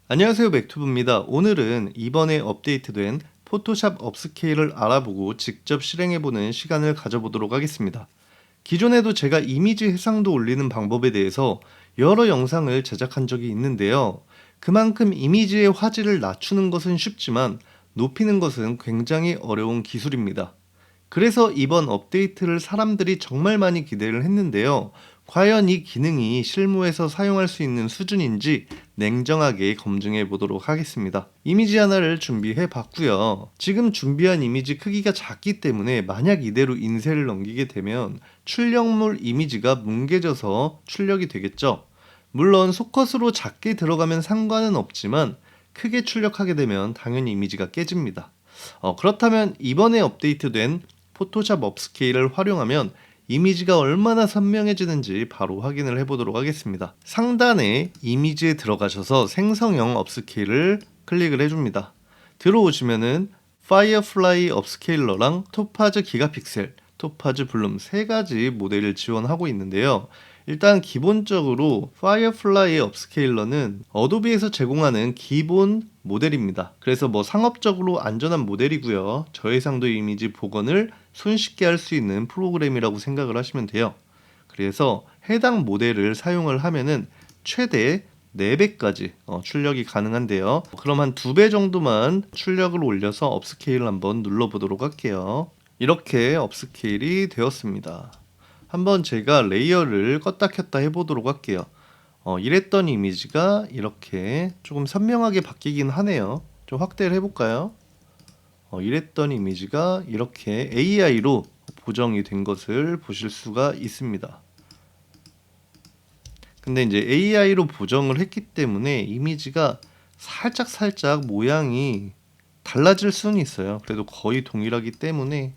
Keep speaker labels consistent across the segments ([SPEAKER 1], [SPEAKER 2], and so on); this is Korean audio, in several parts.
[SPEAKER 1] 안녕하세요, 맥투브입니다. 오늘은 이번에 업데이트된 포토샵 업스케일을 알아보고 직접 실행해보는 시간을 가져보도록 하겠습니다. 기존에도 제가 이미지 해상도 올리는 방법에 대해서 여러 영상을 제작한 적이 있는데요. 그만큼 이미지의 화질을 낮추는 것은 쉽지만 높이는 것은 굉장히 어려운 기술입니다. 그래서 이번 업데이트를 사람들이 정말 많이 기대를 했는데요. 과연 이 기능이 실무에서 사용할 수 있는 수준인지 냉정하게 검증해 보도록 하겠습니다. 이미지 하나를 준비해 봤고요. 지금 준비한 이미지 크기가 작기 때문에 만약 이대로 인쇄를 넘기게 되면 출력물 이미지가 뭉개져서 출력이 되겠죠. 물론 소컷으로 작게 들어가면 상관은 없지만 크게 출력하게 되면 당연히 이미지가 깨집니다. 그렇다면 이번에 업데이트된 포토샵 업스케일을 활용하면 이미지가 얼마나 선명해지는지 바로 확인을 해보도록 하겠습니다. 상단에 이미지에 들어가셔서 생성형 업스케일을 클릭을 해줍니다. 들어오시면은 파이어플라이 업스케일러랑 토파즈 기가픽셀, 토파즈 블룸 세 가지 모델을 지원하고 있는데요. 일단 기본적으로 파이어플라이 업스케일러는 어도비에서 제공하는 기본 모델입니다. 그래서 상업적으로 안전한 모델이고요. 저해상도 이미지 복원을 손쉽게 할 수 있는 프로그램이라고 생각을 하시면 돼요. 그래서 해당 모델을 사용을 하면은 최대 4배까지 출력이 가능한데요. 그럼 한 2배 정도만 출력을 올려서 업스케일을 한번 눌러보도록 할게요. 이렇게 업스케일이 되었습니다. 한번 제가 레이어를 껐다 켰다 해보도록 할게요. 이랬던 이미지가 이렇게 조금 선명하게 바뀌긴 하네요. 좀 확대를 해볼까요? 이랬던 이미지가 이렇게 AI로 보정이 된 것을 보실 수가 있습니다. 근데 이제 AI로 보정을 했기 때문에 이미지가 살짝 모양이 달라질 수는 있어요. 그래도 거의 동일하기 때문에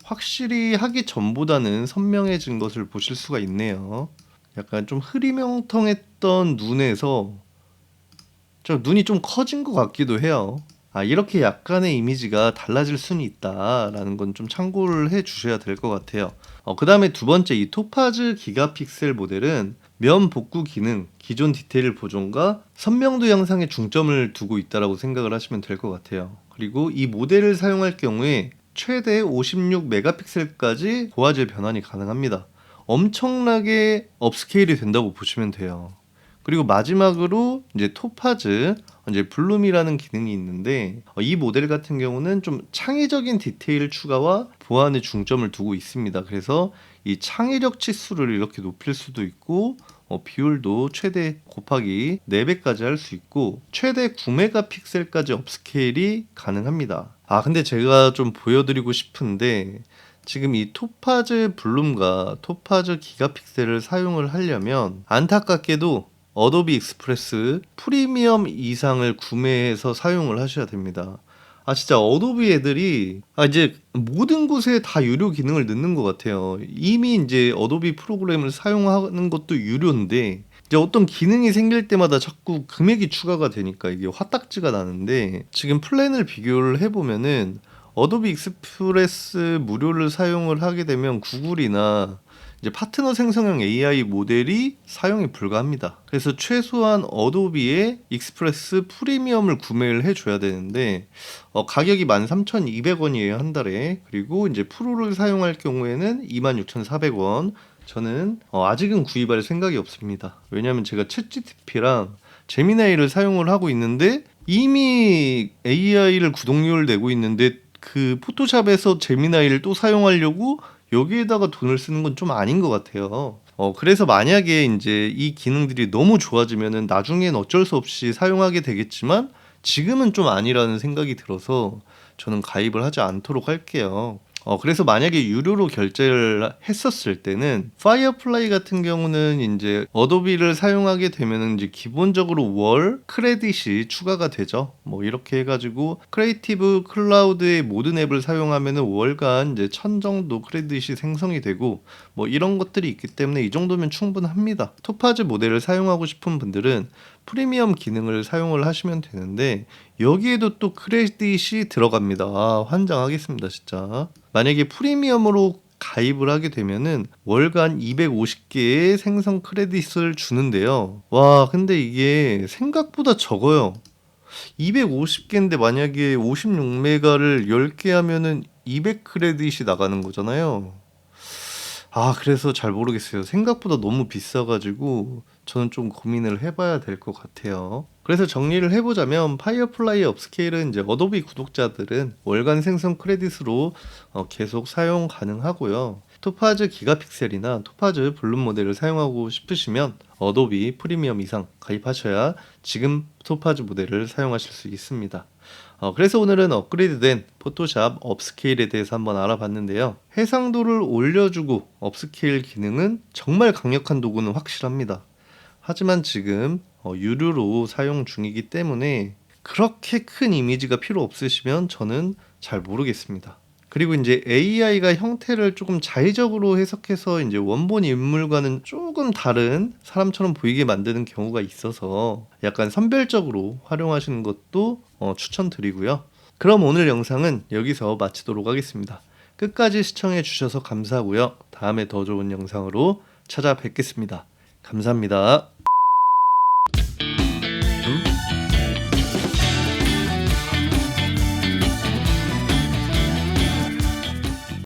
[SPEAKER 1] 확실히 하기 전보다는 선명해진 것을 보실 수가 있네요. 약간 좀 흐리멍텅했던 눈에서 눈이 좀 커진 것 같기도 해요. 이렇게 약간의 이미지가 달라질 수는 있다라는 건 좀 참고를 해 주셔야 될 것 같아요. 그 다음에 두 번째 이 토파즈 기가픽셀 모델은 면 복구 기능, 기존 디테일 보존과 선명도 향상에 중점을 두고 있다라고 생각을 하시면 될 것 같아요. 그리고 이 모델을 사용할 경우에 최대 56메가픽셀까지 고화질 변환이 가능합니다. 엄청나게 업스케일이 된다고 보시면 돼요. 그리고 마지막으로 이제 토파즈, 이제 블룸이라는 기능이 있는데 이 모델 같은 경우는 좀 창의적인 디테일 추가와 보완에 중점을 두고 있습니다. 그래서 이 창의력 치수를 이렇게 높일 수도 있고 비율도 최대 곱하기 4배까지 할 수 있고 최대 9메가픽셀까지 업스케일이 가능합니다. 근데 제가 좀 보여드리고 싶은데 지금 이 토파즈 블룸과 토파즈 기가픽셀을 사용을 하려면 안타깝게도 어도비 익스프레스 프리미엄 이상을 구매해서 사용을 하셔야 됩니다. 진짜 어도비 애들이 이제 모든 곳에 다 유료 기능을 넣는 것 같아요. 이미 이제 어도비 프로그램을 사용하는 것도 유료인데 이제 어떤 기능이 생길 때마다 자꾸 금액이 추가가 되니까 이게 화딱지가 나는데 지금 플랜을 비교를 해보면은 어도비 익스프레스 무료를 사용을 하게 되면 구글이나 이제 파트너 생성형 AI 모델이 사용이 불가합니다. 그래서 최소한 어도비의 익스프레스 프리미엄을 구매를 해줘야 되는데 가격이 13,200원이에요 한 달에. 그리고 이제 프로를 사용할 경우에는 26,400원. 저는 아직은 구입할 생각이 없습니다. 왜냐하면 제가 챗GPT랑 제미나이를 사용을 하고 있는데 이미 AI를 구독료를 내고 있는데 그 포토샵에서 제미나이를 또 사용하려고 여기에다가 돈을 쓰는 건 좀 아닌 것 같아요. 그래서 만약에 이제 이 기능들이 너무 좋아지면은 나중엔 어쩔 수 없이 사용하게 되겠지만 지금은 좀 아니라는 생각이 들어서 저는 가입을 하지 않도록 할게요. 그래서 만약에 유료로 결제를 했었을 때는 파이어플라이 같은 경우는 이제 어도비를 사용하게 되면은 이제 기본적으로 월 크레딧이 추가가 되죠. 이렇게 해가지고 크리에이티브 클라우드의 모든 앱을 사용하면은 월간 이제 1,000 정도 크레딧이 생성이 되고 이런 것들이 있기 때문에 이 정도면 충분합니다. 토파즈 모델을 사용하고 싶은 분들은 프리미엄 기능을 사용을 하시면 되는데 여기에도 또 크레딧이 들어갑니다. 환장하겠습니다 진짜. 만약에 프리미엄으로 가입을 하게 되면은 월간 250개의 생성 크레딧을 주는데요. 와, 근데 이게 생각보다 적어요. 250개인데 만약에 56메가를 10개 하면은 200 크레딧이 나가는 거잖아요. 그래서 잘 모르겠어요. 생각보다 너무 비싸 가지고 저는 좀 고민을 해 봐야 될 것 같아요. 그래서 정리를 해 보자면 파이어플라이 업스케일은 이제 어도비 구독자들은 월간 생성 크레딧으로 계속 사용 가능하고요. 토파즈 기가픽셀이나 토파즈 블룸 모델을 사용하고 싶으시면 어도비 프리미엄 이상 가입하셔야 지금 토파즈 모델을 사용하실 수 있습니다. 그래서 오늘은 업그레이드된 포토샵 업스케일에 대해서 한번 알아봤는데요. 해상도를 올려주고 업스케일 기능은 정말 강력한 도구는 확실합니다. 하지만 지금 유료로 사용 중이기 때문에 그렇게 큰 이미지가 필요 없으시면 저는 잘 모르겠습니다. 그리고 이제 AI가 형태를 조금 자의적으로 해석해서 이제 원본 인물과는 조금 다른 사람처럼 보이게 만드는 경우가 있어서 약간 선별적으로 활용하시는 것도 추천드리고요. 그럼 오늘 영상은 여기서 마치도록 하겠습니다. 끝까지 시청해 주셔서 감사하고요. 다음에 더 좋은 영상으로 찾아뵙겠습니다. 감사합니다.